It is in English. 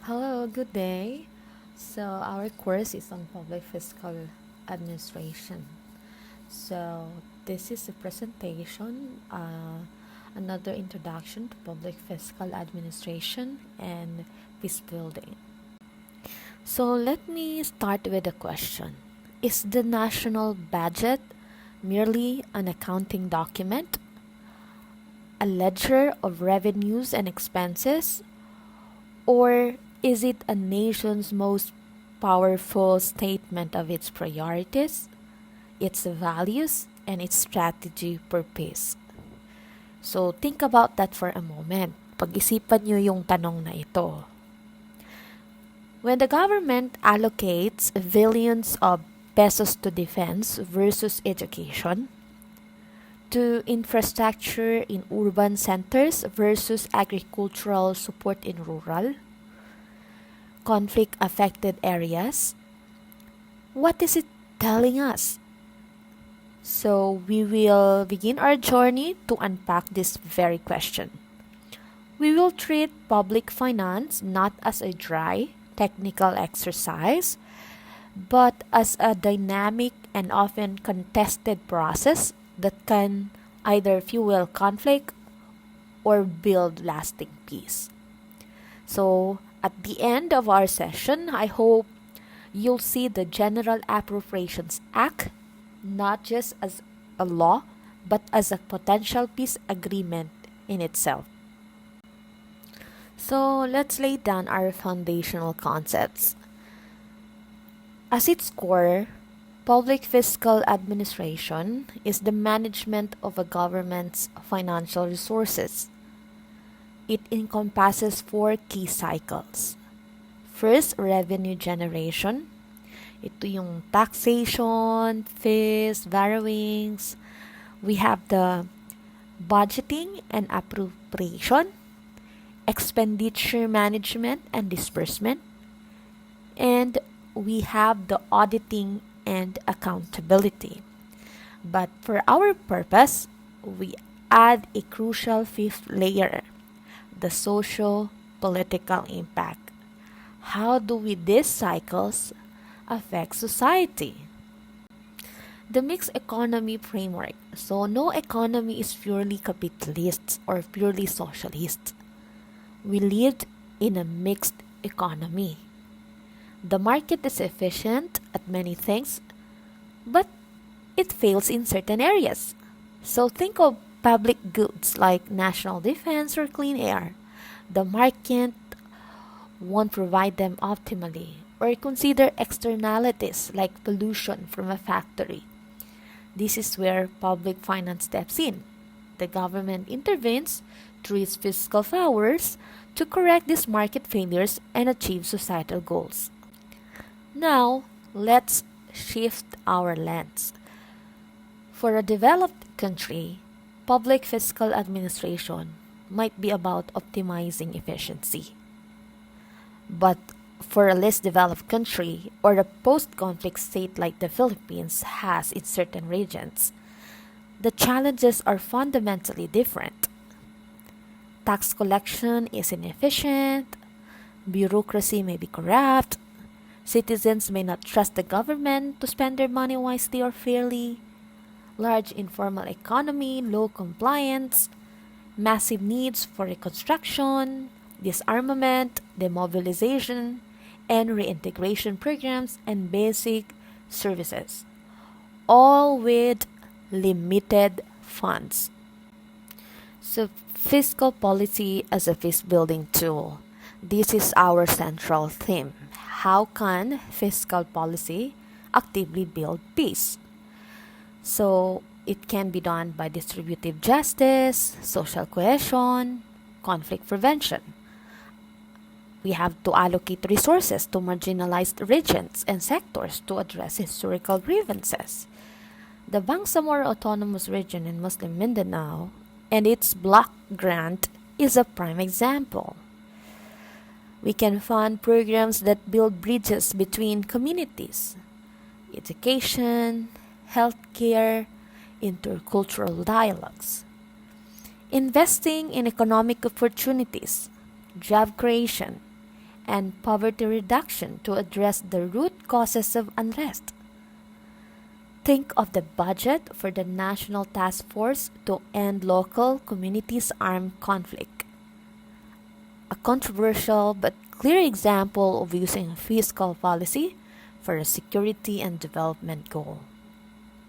Hello, good day. So, our course is on public fiscal administration. So, this is a presentation, another introduction to public fiscal administration and peacebuilding. So, let me start with a question. Is the national budget merely an accounting document, a ledger of revenues and expenses, or is it a nation's most powerful statement of its priorities, its values, and its strategy for peace? So, think about that for a moment. Pag-isipan nyo yung tanong na ito. When the government allocates billions of pesos to defense versus education, to infrastructure in urban centers versus agricultural support in rural, conflict-affected areas, what is it telling us? So we will begin our journey to unpack this very question. We will treat public finance not as a dry, technical exercise, but as a dynamic and often contested process that can either fuel conflict or build lasting peace. So, at the end of our session, I hope you'll see the General Appropriations Act not just as a law, but as a potential peace agreement in itself. So, let's lay down our foundational concepts. At its core, public fiscal administration is the management of a government's financial resources. It encompasses four key cycles. First, revenue generation. Ito yung taxation, fees, borrowings. We have the budgeting and appropriation, expenditure management and disbursement, and we have the auditing and accountability. But for our purpose, we add a crucial fifth layer, the socio-political impact. How do these cycles affect society? The mixed economy framework. So no economy is purely capitalist or purely socialist. We live in a mixed economy. The market is efficient at many things, but it fails in certain areas. So think of public goods like national defense or clean air. The market won't provide them optimally. Or consider externalities like pollution from a factory. This is where public finance steps in. The government intervenes through its fiscal powers to correct these market failures and achieve societal goals. Now, let's shift our lens. For a developed country, public fiscal administration might be about optimizing efficiency. But for a less developed country or a post-conflict state like the Philippines has in certain regions, the challenges are fundamentally different. Tax collection is inefficient, bureaucracy may be corrupt, citizens may not trust the government to spend their money wisely or fairly, large informal economy, low compliance, massive needs for reconstruction, disarmament, demobilization, and reintegration programs and basic services, all with limited funds. So, fiscal policy as a peace building tool. This is our central theme. How can fiscal policy actively build peace? So, it can be done by distributive justice, social cohesion, conflict prevention. We have to allocate resources to marginalized regions and sectors to address historical grievances. The Bangsamoro Autonomous Region in Muslim Mindanao and its block grant is a prime example. We can fund programs that build bridges between communities, education, healthcare, intercultural dialogues. Investing in economic opportunities, job creation, and poverty reduction to address the root causes of unrest. Think of the budget for the National Task Force to End Local Communities Armed Conflict, a controversial but clear example of using a fiscal policy for a security and development goal.